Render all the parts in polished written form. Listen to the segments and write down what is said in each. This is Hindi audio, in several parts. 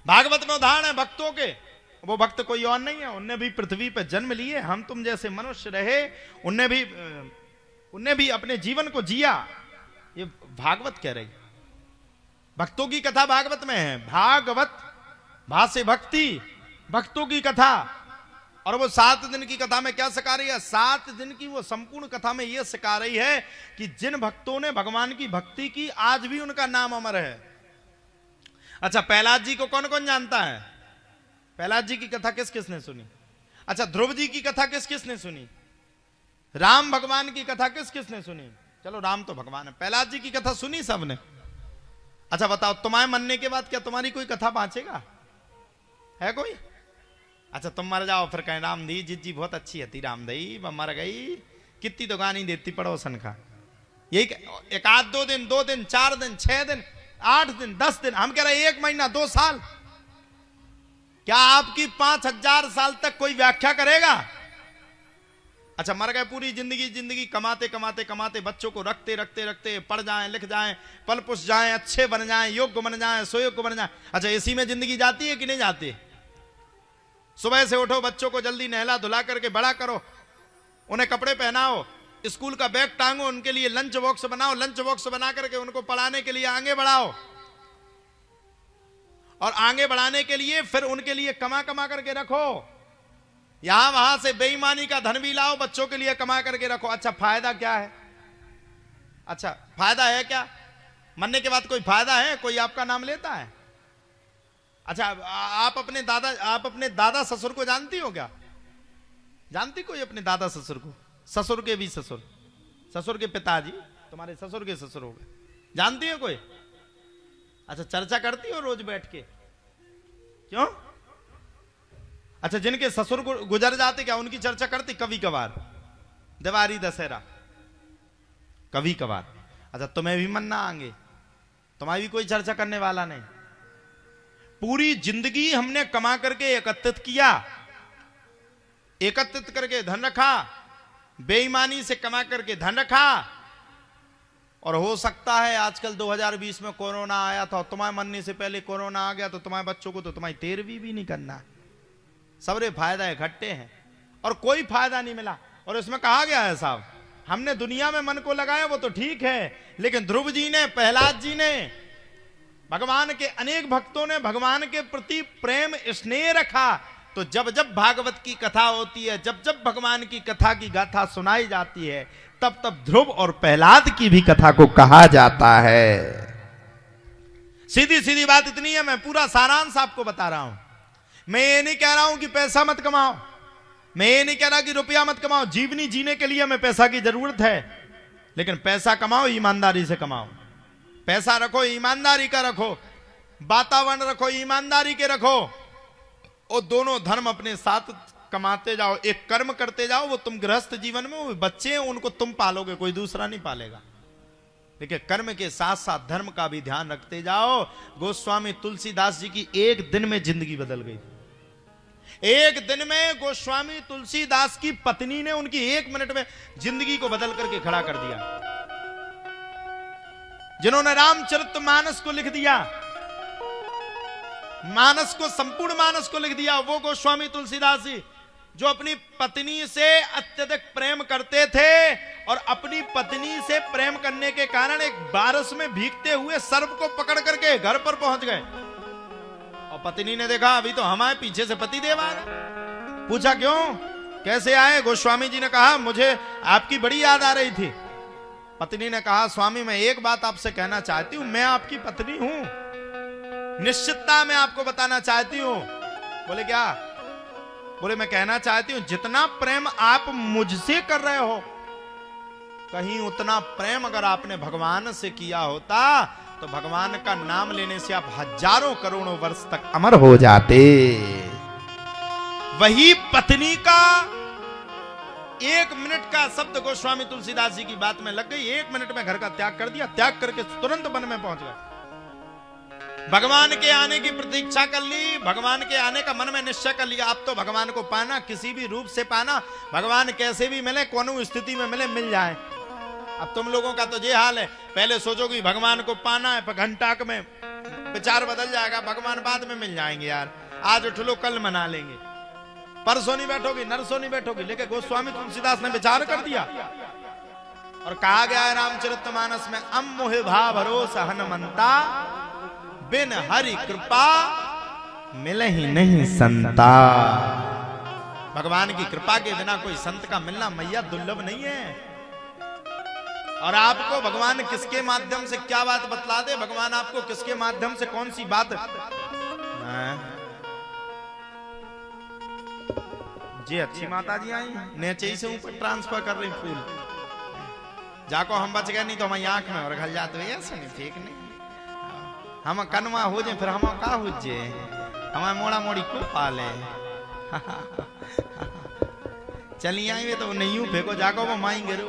भागवत में उदाहरण है भक्तों के। वो भक्त कोई और नहीं है, उनने भी पृथ्वी पर जन्म लिए, हम तुम जैसे मनुष्य रहे, उनने भी अपने जीवन को जिया। ये भागवत कह रही, भक्तों की कथा भागवत में है। भागवत भा से भक्ति, भक्तों की कथा। और वो 7 दिन की कथा में क्या सिखा रही है? 7 दिन की वो संपूर्ण कथा में ये सिखा रही है कि जिन भक्तों ने भगवान की भक्ति की आज भी उनका नाम अमर है। अच्छा, प्रहलाद जी को कौन कौन जानता है? प्रहलाद जी की कथा किस किसने सुनी? अच्छा, ध्रुव जी की कथा किस किसने सुनी? राम भगवान की कथा किस किसने सुनी? चलो, राम तो भगवान है। प्रहलाद जी की कथा सुनी सबने? अच्छा बताओ, तुम्हारे मरने के बाद क्या तुम्हारी कोई कथा बांचेगा? है कोई? अच्छा, तुम मर जाओ फिर कहें राम दी जी बहुत अच्छी थी, राम दई मर गई, कितनी तो गानी देती पड़ोसन का। यही 1-2 दिन, 2 दिन, 4 दिन, 6 दिन, 8 दिन, 10 दिन, हम कह रहे 1 महीना, 2 साल। क्या आपकी 5000 साल तक कोई व्याख्या करेगा? अच्छा, मर गए, पूरी जिंदगी कमाते कमाते कमाते, बच्चों को रखते रखते रखते पढ़ जाएं, लिख जाएं, पल पुष जाएं, अच्छे बन जाएं, योग्य बन जाएं, सुयोग्य बन जाएं। अच्छा, इसी में जिंदगी जाती है कि नहीं जाती? सुबह से उठो, बच्चों को जल्दी नहला धुला करके बड़ा करो, उन्हें कपड़े पहनाओ, स्कूल का बैग टांगो, उनके लिए लंच बॉक्स बनाओ, लंच बॉक्स बना करके उनको पढ़ाने के लिए आगे बढ़ाओ, और आगे बढ़ाने के लिए फिर उनके लिए कमा कमा करके रखो। यहां वहां से बेईमानी का धन भी लाओ, बच्चों के लिए कमा करके रखो। अच्छा, फायदा क्या है? अच्छा, फायदा है क्या? मरने के बाद कोई फायदा है? कोई आपका नाम लेता है? अच्छा, आप अपने दादा ससुर को जानती हो क्या? जानती कोई अपने दादा ससुर को? ससुर के भी ससुर, ससुर के पिताजी, तुम्हारे ससुर के ससुर हो गए, जानती हो कोई? अच्छा, चर्चा करती हो रोज बैठ के? क्यों? अच्छा, जिनके ससुर को गुजर जाते क्या उनकी चर्चा करती? कभी कभार, दिवाली दशहरा, कभी कभार। अच्छा, तुम्हें भी मन ना आएंगे? तुम्हारी भी कोई चर्चा करने वाला नहीं? पूरी जिंदगी हमने कमा करके एकत्रित किया, एकत्रित करके धन रखा, बेईमानी से कमा करके धन रखा, और हो सकता है आजकल 2020 में कोरोना आया था, तुम्हारे मरने से पहले कोरोना आ गया तो तुम्हारे बच्चों को तो तुम्हारी 13वीं भी नहीं करना। सबरे फायदा इकट्ठे हैं और कोई फायदा नहीं मिला। और इसमें कहा गया है साहब, हमने दुनिया में मन को लगाया वो तो ठीक है, लेकिन ध्रुव जी ने, प्रहलाद जी ने, भगवान के अनेक भक्तों ने भगवान के प्रति प्रेम स्नेह रखा। तो जब जब भागवत की कथा होती है, जब जब भगवान की कथा की गाथा सुनाई जाती है, तब तब ध्रुव और प्रहलाद की भी कथा को कहा जाता है। सीधी सीधी बात इतनी है, मैं पूरा सारांश आपको बता रहा हूं। मैं ये नहीं कह रहा हूं कि पैसा मत कमाओ, मैं ये नहीं कह रहा कि रुपया मत कमाओ, जीवनी जीने के लिए हमें पैसा की जरूरत है, लेकिन पैसा कमाओ ईमानदारी से कमाओ। पैसा रखो ईमानदारी का रखो, वातावरण रखो ईमानदारी के रखो, और दोनों धर्म अपने साथ कमाते जाओ, एक कर्म करते जाओ। वो तुम गृहस्थ जीवन में, वो बच्चे हैं उनको तुम पालोगे, कोई दूसरा नहीं पालेगा। देखिए, कर्म के साथ साथ धर्म का भी ध्यान रखते जाओ। गोस्वामी तुलसीदास जी की एक दिन में जिंदगी बदल गई। एक दिन में गोस्वामी तुलसीदास की पत्नी ने उनकी 1 मिनट में जिंदगी को बदल करके खड़ा कर दिया। जिन्होंने रामचरितमानस को लिख दिया, मानस को, संपूर्ण मानस को लिख दिया, वो गोस्वामी तुलसीदास जी, जो अपनी पत्नी से अत्यधिक प्रेम करते थे और अपनी पत्नी से प्रेम करने के कारण एक बारिश में भीगते हुए सर्प को पकड़ करके घर पर पहुंच गए। और पत्नी ने देखा अभी तो हमारे पीछे से पति देव आ रहे। पूछा क्यों, कैसे आए? गोस्वामी जी ने कहा मुझे आपकी बड़ी याद आ रही थी। पत्नी ने कहा स्वामी, मैं एक बात आपसे कहना चाहती हूं, मैं आपकी पत्नी हूं, निश्चितता मैं आपको बताना चाहती हूं। बोले क्या? बोले मैं कहना चाहती हूं, जितना प्रेम आप मुझसे कर रहे हो, कहीं उतना प्रेम अगर आपने भगवान से किया होता तो भगवान का नाम लेने से आप हजारों करोड़ों वर्ष तक अमर हो जाते। वही पत्नी का 1 मिनट का शब्द गोस्वामी तुलसीदास जी की बात में लग गई। 1 मिनट में घर का त्याग कर दिया, त्याग करके तुरंत वन में पहुंच गया। भगवान के आने की प्रतीक्षा कर ली, भगवान के आने का मन में निश्चय कर लिया, अब तो भगवान को पाना, किसी भी रूप से पाना, भगवान कैसे भी मिले, कौन स्थिति में मिले, मिल जाए। अब तुम लोगों का तो ये हाल है, पहले सोचो कि भगवान को पाना है, घंटाक में विचार बदल जाएगा, भगवान बाद में मिल जाएंगे यार, आज उठ लो कल मना लेंगे, परसों नहीं बैठोगी नरसों नहीं बैठोगी। लेकिन गोस्वामी तुलसीदास ने विचार कर दिया और कहा गया है रामचरितमानस में, अम्मोह भा भरोसा हनुमंता, बिन हरि कृपा मिले ही नहीं संता। भगवान की कृपा के बिना कोई संत का मिलना मैया दुर्लभ नहीं है। और आपको भगवान किसके माध्यम से क्या बात बतला दे, भगवान आपको किसके माध्यम से कौन सी बात जी। अच्छी माता जी आई नेचे से ऊपर ट्रांसफर कर रही फूल, जाको हम बच गए, नहीं तो हमारी आंख में और घल जाते हैं, ऐसा नहीं ठीक नहीं, हम कनवा हो जाए फिर हम का हो जाए, हमारे मोड़ा मोड़ी को पाले चली आई तो नहीं हूं फेंको, जाको वो माई गिरू,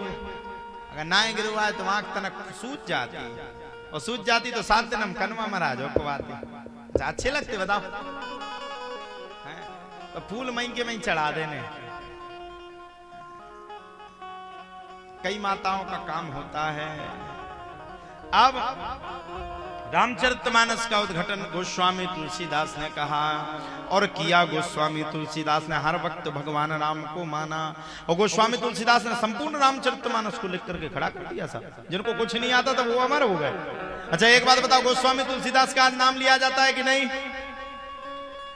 अगर ना गिरू आए तो आंख तनक सूझ जाती, और सूझ जाती तो 7 दिन हम कनवा महाराज को बातें अच्छे लगते बताओ, तो फूल मई के में चढ़ा देने। कई माताओं का काम होता है। अब रामचरितमानस का उद्घाटन गोस्वामी तुलसीदास ने कहा और किया। गोस्वामी तुलसीदास ने हर वक्त भगवान राम को माना, और गोस्वामी तुलसीदास ने संपूर्ण रामचरितमानस को लिख करके खड़ा कर दिया। सब जिनको कुछ नहीं आता था वो अमर हो गए। अच्छा एक बात बताओ, गोस्वामी तुलसीदास का आज नाम लिया जाता है कि नहीं?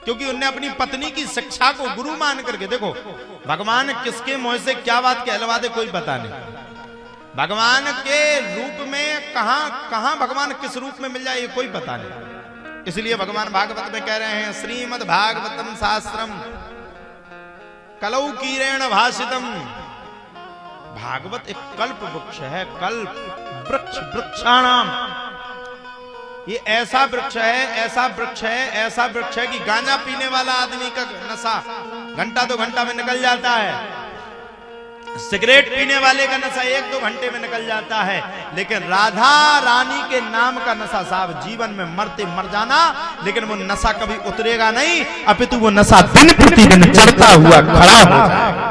क्योंकि उनने अपनी पत्नी की शिक्षा को गुरु मान करके, देखो भगवान किसके मुंह से क्या बात कहलवा दे कोई पता नहीं, भगवान के रूप में कहां भगवान किस रूप में मिल जाए ये कोई पता नहीं। इसलिए भगवान भागवत में कह रहे हैं, श्रीमद् भागवतम शास्त्रम कलौ कीरेण भाषितम। भागवत एक कल्प वृक्ष है, कल्प वृक्ष, वृक्षाणाम। ये ऐसा वृक्ष है, ऐसा वृक्ष है, ऐसा वृक्ष है कि गांजा पीने वाला आदमी का नशा घंटा 2 घंटा में निकल जाता है, सिगरेट पीने वाले का नशा 1-2 घंटे में निकल जाता है, लेकिन राधा रानी के नाम का नशा साहब जीवन में मरते मर जाना, लेकिन वो नशा कभी उतरेगा नहीं, अपितु वो नशा दिन प्रतिदिन चढ़ता हुआ खड़ा हो जाएगा।